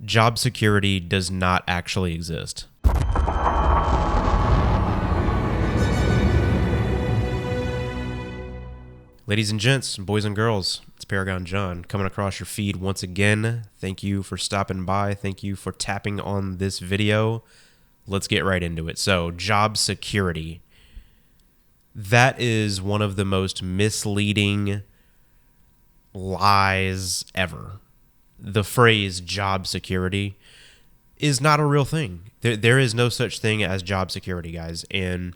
Job security does not actually exist. Ladies and gents, boys and girls, it's Paragon John coming across your feed once again. Thank you for stopping by. Thank you for tapping on this video. Let's get right into it. So, job security. That is one of the most misleading lies ever. The phrase job security is not a real thing. There is no such thing as job security, guys. And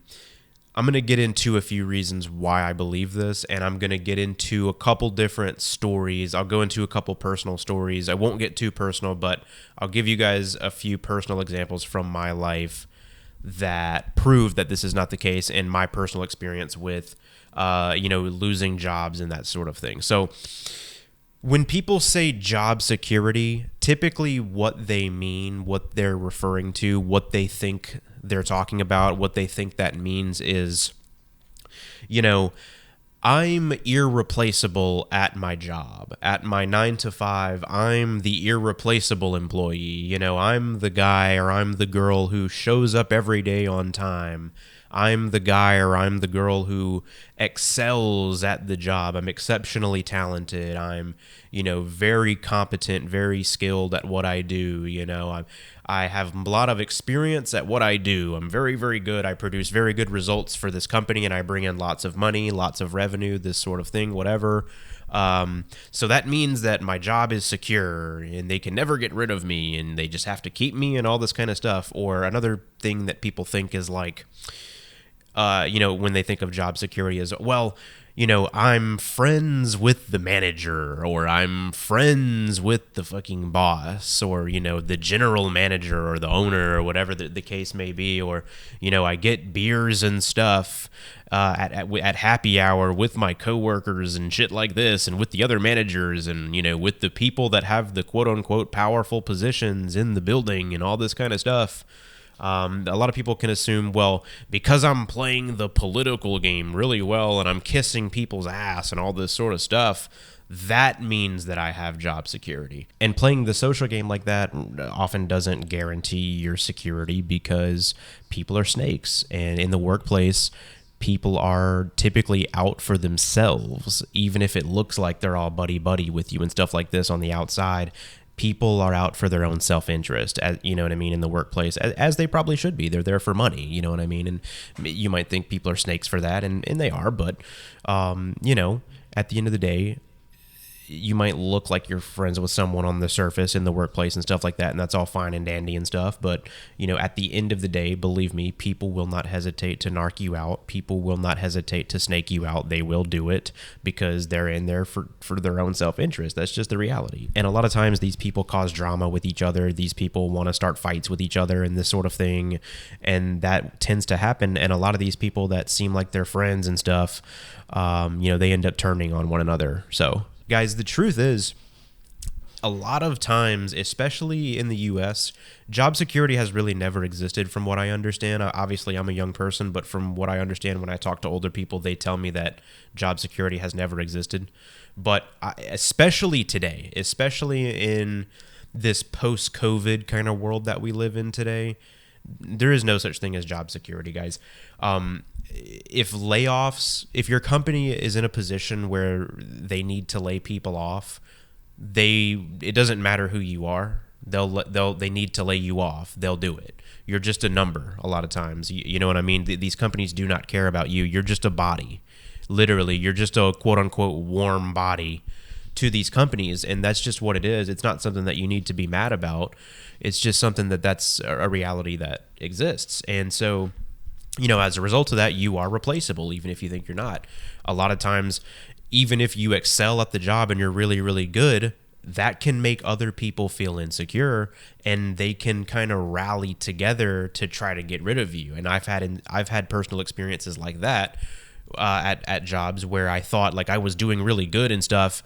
I'm going to get into a few reasons why I believe this, and I'm going to get into a couple different stories. I'll go into a couple personal stories. I won't get too personal, but I'll give you guys a few personal examples from my life that prove that this is not the case, and my personal experience with, losing jobs and that sort of thing. So when people say job security, typically what they mean, what they're referring to, what they think they're talking about, what they think that means is, I'm irreplaceable at my job. At my 9 to 5, I'm the irreplaceable employee. I'm the guy or I'm the girl who shows up every day on time. I'm the guy or I'm the girl who excels at the job. I'm exceptionally talented. I'm, very competent, very skilled at what I do. I have a lot of experience at what I do. I'm very, very good. I produce very good results for this company, and I bring in lots of money, lots of revenue, this sort of thing, whatever. So that means that my job is secure and they can never get rid of me and they just have to keep me and all this kind of stuff. Or another thing that people think is like, when they think of job security is, I'm friends with the manager, or I'm friends with the fucking boss, or, the general manager or the owner, or whatever the case may be, or, I get beers and stuff at happy hour with my coworkers and shit like this, and with the other managers, and, with the people that have the quote-unquote powerful positions in the building and all this kind of stuff. A lot of people can assume, well, because I'm playing the political game really well and I'm kissing people's ass and all this sort of stuff, that means that I have job security. And playing the social game like that often doesn't guarantee your security, because people are snakes. And in the workplace, people are typically out for themselves, even if it looks like they're all buddy-buddy with you and stuff like this on the outside. People are out for their own self-interest, in the workplace, as they probably should be. They're there for money, you know what I mean? And you might think people are snakes for that, and they are, but, at the end of the day, you might look like you're friends with someone on the surface in the workplace and stuff like that, and that's all fine and dandy and stuff, but, at the end of the day, believe me, people will not hesitate to narc you out. People will not hesitate to snake you out. They will do it because they're in there for their own self-interest. That's just the reality. And a lot of times these people cause drama with each other. These people want to start fights with each other and this sort of thing, and that tends to happen. And a lot of these people that seem like they're friends and stuff, they end up turning on one another. So, guys, the truth is, a lot of times, especially in the U.S., job security has really never existed from what I understand. Obviously, I'm a young person, but from what I understand when I talk to older people, they tell me that job security has never existed. But especially today, especially in this post-COVID kind of world that we live in today, there is no such thing as job security, guys. If your company is in a position where they need to lay people off, it doesn't matter who you are. They need to lay you off. They'll do it. You're just a number a lot of times. You know what I mean? These companies do not care about you. You're just a body. Literally, you're just a quote unquote warm body to these companies, and that's just what it is. It's not something that you need to be mad about. It's just something that's a reality that exists. And so, as a result of that, you are replaceable, even if you think you're not. A lot of times, even if you excel at the job and you're really, really good, that can make other people feel insecure, and they can kind of rally together to try to get rid of you. And I've had personal experiences like that at jobs where I thought like I was doing really good and stuff,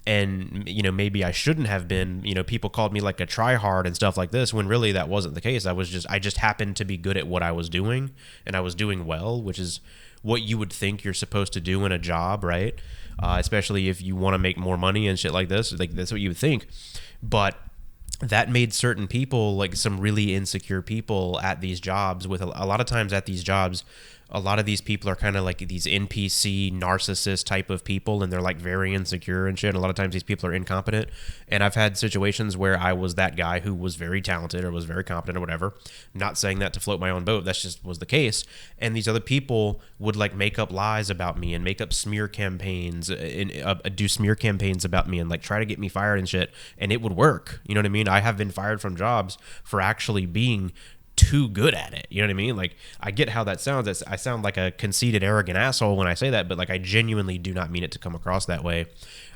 and maybe I shouldn't have been. People called me like a tryhard and stuff like this, when really that wasn't the case. I just happened to be good at what I was doing, and I was doing well, which is what you would think you're supposed to do in a job, right? Especially if you want to make more money and shit like this. Like, that's what you would think. But that made certain people, like some really insecure people at these jobs, with a lot of times at these jobs, a lot of these people are kind of like these NPC narcissist type of people, and they're like very insecure and shit. And a lot of times these people are incompetent. And I've had situations where I was that guy who was very talented or was very competent or whatever. I'm not saying that to float my own boat. That's just was the case. And these other people would like make up lies about me and make up smear campaigns and do smear campaigns about me and like try to get me fired and shit. And it would work. You know what I mean? I have been fired from jobs for actually being too good at it. You know what I mean? Like, I get how that sounds. I sound like a conceited, arrogant asshole when I say that, but like, I genuinely do not mean it to come across that way.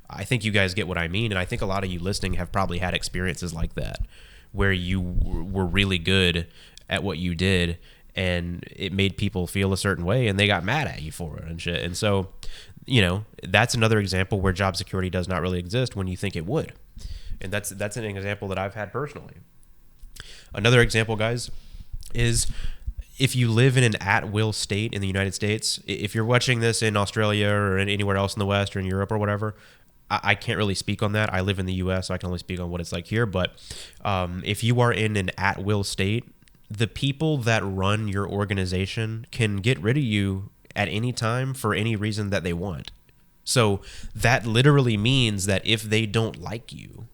I think you guys get what I mean, and I think a lot of you listening have probably had experiences like that, where you were really good at what you did, and it made people feel a certain way, and they got mad at you for it and shit. And so, you know, that's another example where job security does not really exist when you think it would. And that's an example that I've had personally. Another example, guys, is if you live in an at-will state in the United States. If you're watching this in Australia or anywhere else in the West or in Europe or whatever, I can't really speak on that. I live in the U.S., so I can only speak on what it's like here. But if you are in an at-will state, the people that run your organization can get rid of you at any time for any reason that they want. So that literally means that if they don't like you,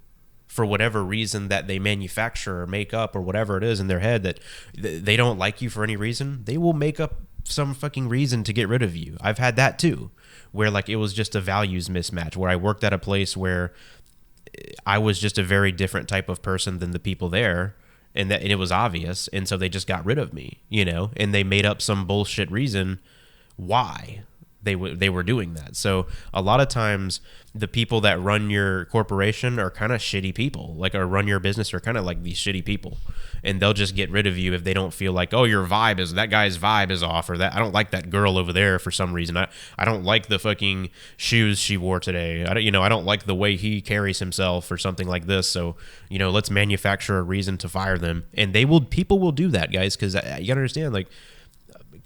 for whatever reason that they manufacture or make up or whatever it is in their head, that they don't like you for any reason, they will make up some fucking reason to get rid of you. I've had that too, where like it was just a values mismatch, where I worked at a place where I was just a very different type of person than the people there, and it was obvious, and so they just got rid of me, you know, and they made up some bullshit reason why they were doing that. So a lot of times the people that run your corporation are kind of shitty people, like, or run your business are kind of like these shitty people, and they'll just get rid of you if they don't feel like, oh, your vibe is, that guy's vibe is off, or that I don't like that girl over there for some reason. I don't like the fucking shoes she wore today. I don't like the way he carries himself or something like this. So, you know, let's manufacture a reason to fire them. And people will do that, guys, because you gotta understand, like,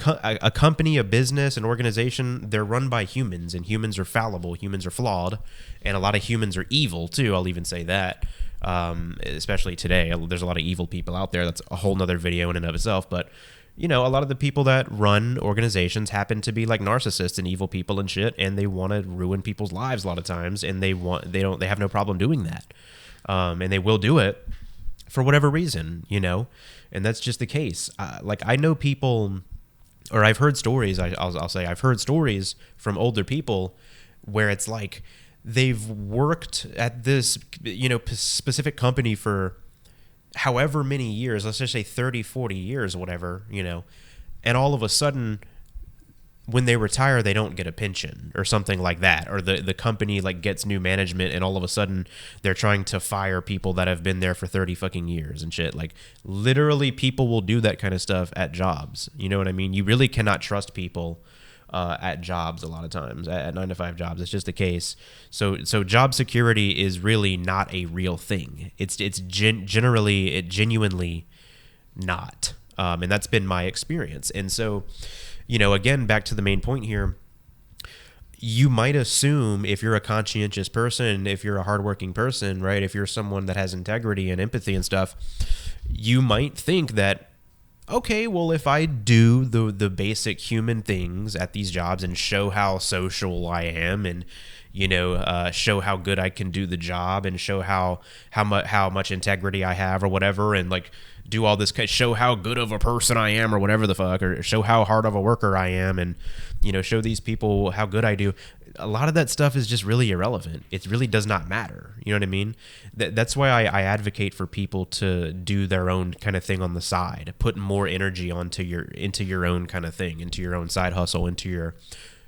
a company, a business, an organization, they're run by humans, and humans are fallible, humans are flawed, and a lot of humans are evil too. I'll even say that, especially today. There's a lot of evil people out there. That's a whole nother video in and of itself. But, you know, a lot of the people that run organizations happen to be like narcissists and evil people and shit, and they want to ruin people's lives a lot of times, and they have no problem doing that, and they will do it for whatever reason, you know, and that's just the case. Like, I know people, or I've heard stories, I'll say I've heard stories from older people where it's like they've worked at this, you know, specific company for however many years, let's just say 30, 40 years, whatever, you know, and all of a sudden when they retire, they don't get a pension or something like that, or the company like gets new management, and all of a sudden they're trying to fire people that have been there for 30 fucking years and shit. Like, literally, people will do that kind of stuff at jobs. You know what I mean? You really cannot trust people at jobs a lot of times, at 9-to-5 jobs. It's just the case. So job security is really not a real thing. It's genuinely not, and that's been my experience. And so, you know, again, back to the main point here, you might assume, if you're a conscientious person, if you're a hardworking person, right, if you're someone that has integrity and empathy and stuff, you might think that, okay, well, if I do the basic human things at these jobs and show how social I am, and, you know, show how good I can do the job, and show how much integrity I have or whatever, and like do all this, show how good of a person I am or whatever the fuck, or show how hard of a worker I am, and, you know, show these people how good I do. A lot of that stuff is just really irrelevant. It really does not matter. You know what I mean? That's why I advocate for people to do their own kind of thing on the side, put more energy into your own kind of thing, into your own side hustle, into your,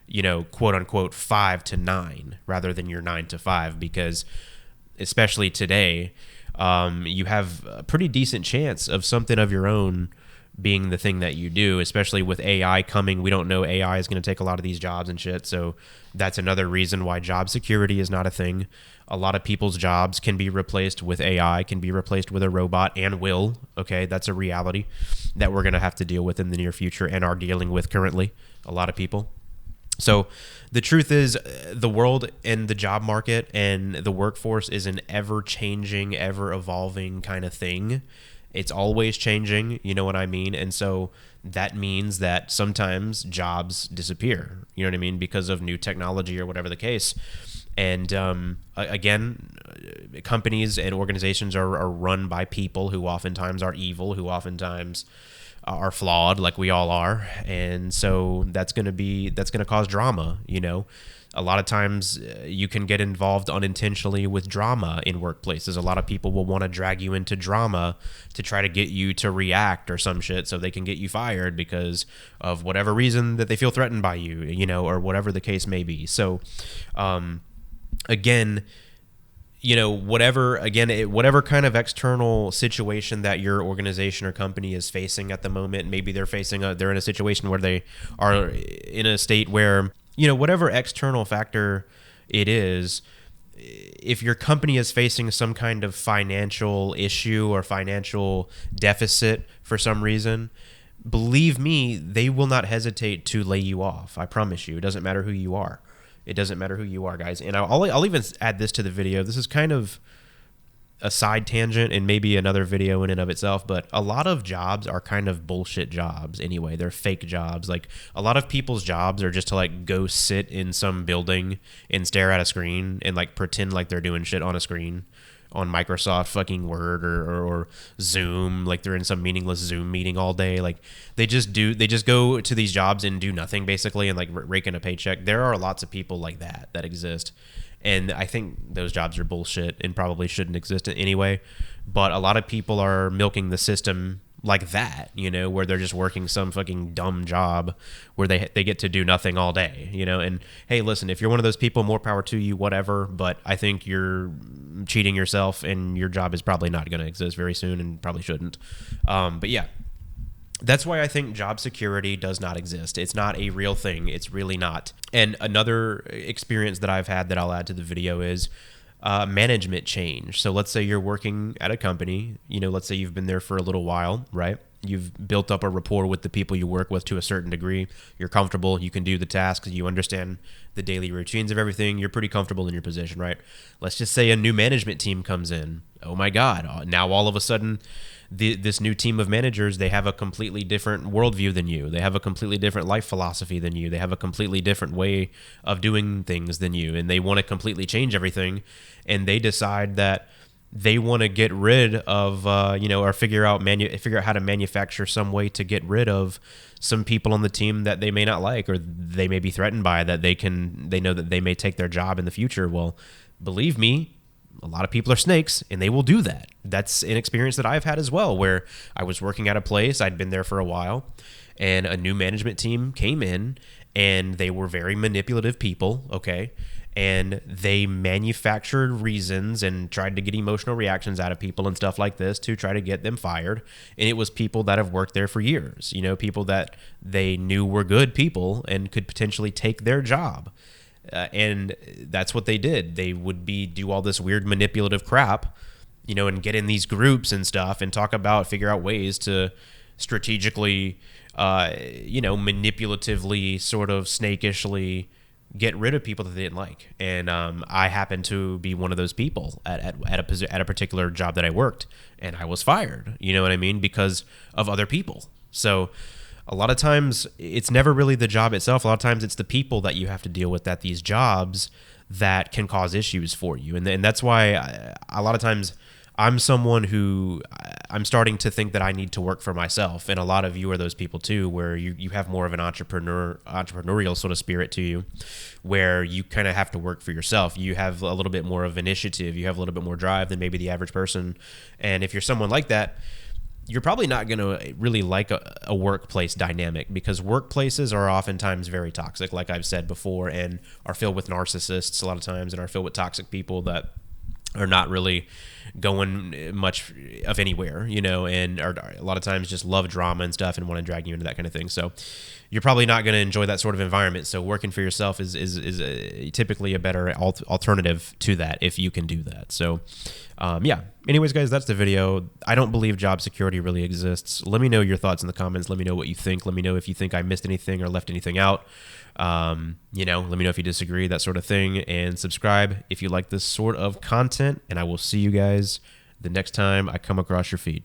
you know, quote unquote 5 to 9 rather than your 9 to 5, because especially today, you have a pretty decent chance of something of your own being the thing that you do, especially with AI coming. We don't know, AI is going to take a lot of these jobs and shit. So that's another reason why job security is not a thing. A lot of people's jobs can be replaced with AI, can be replaced with a robot, and will. Okay, that's a reality that we're going to have to deal with in the near future and are dealing with currently, a lot of people. So the truth is, the world and the job market and the workforce is an ever changing, ever evolving kind of thing. It's always changing, you know what I mean? And so that means that sometimes jobs disappear, you know what I mean, because of new technology or whatever the case. And again, companies and organizations are run by people who oftentimes are evil, who oftentimes are flawed, like we all are. And so that's going to cause drama, you know. A lot of times you can get involved unintentionally with drama in workplaces. A lot of people will want to drag you into drama to try to get you to react or some shit so they can get you fired because of whatever reason that they feel threatened by you, you know, or whatever the case may be. So, again, you know, whatever kind of external situation that your organization or company is facing at the moment, maybe they're in a situation where they are in a state where, you know, whatever external factor it is, if your company is facing some kind of financial issue or financial deficit for some reason, believe me, they will not hesitate to lay you off. I promise you. It doesn't matter who you are. It doesn't matter who you are, guys. And I'll even add this to the video. This is kind of a side tangent and maybe another video in and of itself, but a lot of jobs are kind of bullshit jobs anyway. They're fake jobs. Like, a lot of people's jobs are just to like go sit in some building and stare at a screen and like pretend like they're doing shit on a screen on Microsoft fucking Word or Zoom, like they're in some meaningless Zoom meeting all day. Like they just go to these jobs and do nothing basically and like rake in a paycheck. There are lots of people like that exist. And I think those jobs are bullshit and probably shouldn't exist anyway. But a lot of people are milking the system like that, you know, where they're just working some fucking dumb job where they get to do nothing all day, you know. And hey, listen, if you're one of those people, more power to you, whatever. But I think you're cheating yourself and your job is probably not going to exist very soon and probably shouldn't. But yeah. That's why I think job security does not exist. It's not a real thing. It's really not. And another experience that I've had that I'll add to the video is management change. So let's say you're working at a company, you know, let's say you've been there for a little while, right? You've built up a rapport with the people you work with to a certain degree. You're comfortable. You can do the tasks. You understand the daily routines of everything. You're pretty comfortable in your position, right? Let's just say a new management team comes in. Oh my God. Now all of a sudden, this new team of managers, they have a completely different worldview than you. They have a completely different life philosophy than you. They have a completely different way of doing things than you. And they want to completely change everything. And they decide that they want to get rid of, or figure out how to manufacture some way to get rid of some people on the team that they may not like, or they may be threatened by, that they know that they may take their job in the future. Well, believe me, a lot of people are snakes and they will do that. That's an experience that I've had as well, where I was working at a place, I'd been there for a while, and a new management team came in and they were very manipulative people, okay? And they manufactured reasons and tried to get emotional reactions out of people and stuff like this to try to get them fired. And it was people that have worked there for years, you know, people that they knew were good people and could potentially take their job. And that's what they did. They would do all this weird manipulative crap, you know, and get in these groups and stuff and figure out ways to strategically, manipulatively, sort of snakishly get rid of people that they didn't like. And I happened to be one of those people at a particular job that I worked, and I was fired, you know what I mean, because of other people. So a lot of times it's never really the job itself. A lot of times it's the people that you have to deal with at these jobs that can cause issues for you. And that's why a lot of times I'm someone who I'm starting to think that I need to work for myself. And a lot of you are those people too, where you have more of an entrepreneurial sort of spirit to you, where you kind of have to work for yourself. You have a little bit more of initiative. You have a little bit more drive than maybe the average person. And if you're someone like that, you're probably not going to really like a workplace dynamic, because workplaces are oftentimes very toxic, like I've said before, and are filled with narcissists a lot of times, and are filled with toxic people that are not really going much of anywhere, and are a lot of times just love drama and stuff and want to drag you into that kind of thing. So you're probably not going to enjoy that sort of environment. So working for yourself is typically a better alternative to that if you can do that. So yeah. Anyways, guys, that's the video. I don't believe job security really exists. Let me know your thoughts in the comments. Let me know what you think. Let me know if you think I missed anything or left anything out. Let me know if you disagree, that sort of thing. And subscribe if you like this sort of content. And I will see you guys the next time I come across your feed.